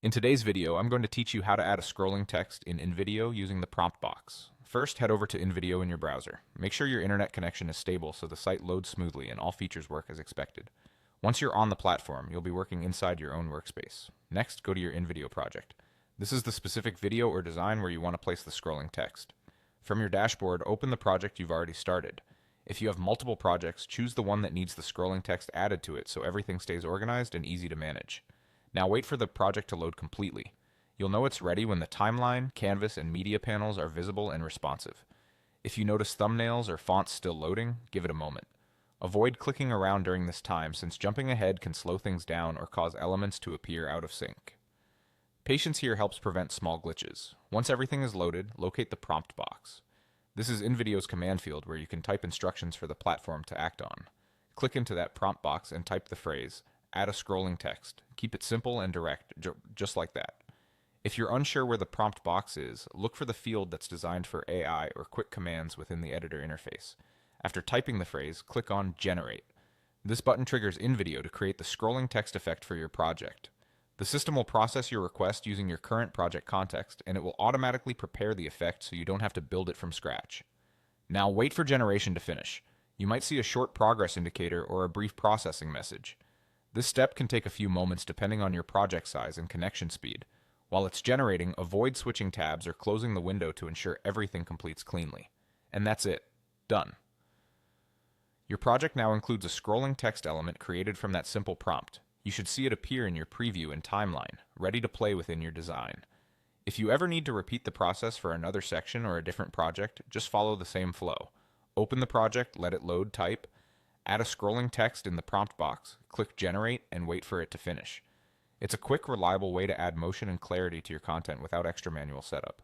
In today's video, I'm going to teach you how to add a scrolling text in InVideo using the prompt box. First, head over to InVideo in your browser. Make sure your internet connection is stable so the site loads smoothly and all features work as expected. Once you're on the platform, you'll be working inside your own workspace. Next, go to your InVideo project. This is the specific video or design where you want to place the scrolling text. From your dashboard, open the project you've already started. If you have multiple projects, choose the one that needs the scrolling text added to it so everything stays organized and easy to manage. Now wait for the project to load completely. You'll know it's ready when the timeline, canvas, and media panels are visible and responsive. If you notice thumbnails or fonts still loading, give it a moment. Avoid clicking around during this time since jumping ahead can slow things down or cause elements to appear out of sync. Patience here helps prevent small glitches. Once everything is loaded, locate the prompt box. This is InVideo's command field where you can type instructions for the platform to act on. Click into that prompt box and type the phrase, "Add a scrolling text." Keep it simple and direct, just like that. If you're unsure where the prompt box is, look for the field that's designed for AI or quick commands within the editor interface. After typing the phrase, click on Generate. This button triggers InVideo to create the scrolling text effect for your project. The system will process your request using your current project context, and it will automatically prepare the effect so you don't have to build it from scratch. Now wait for generation to finish. You might see a short progress indicator or a brief processing message. This step can take a few moments depending on your project size and connection speed. While it's generating, avoid switching tabs or closing the window to ensure everything completes cleanly. And that's it. Done. Your project now includes a scrolling text element created from that simple prompt. You should see it appear in your preview and timeline, ready to play within your design. If you ever need to repeat the process for another section or a different project, just follow the same flow. Open the project, let it load, type, add a scrolling text in the prompt box, click Generate, and wait for it to finish. It's a quick, reliable way to add motion and clarity to your content without extra manual setup.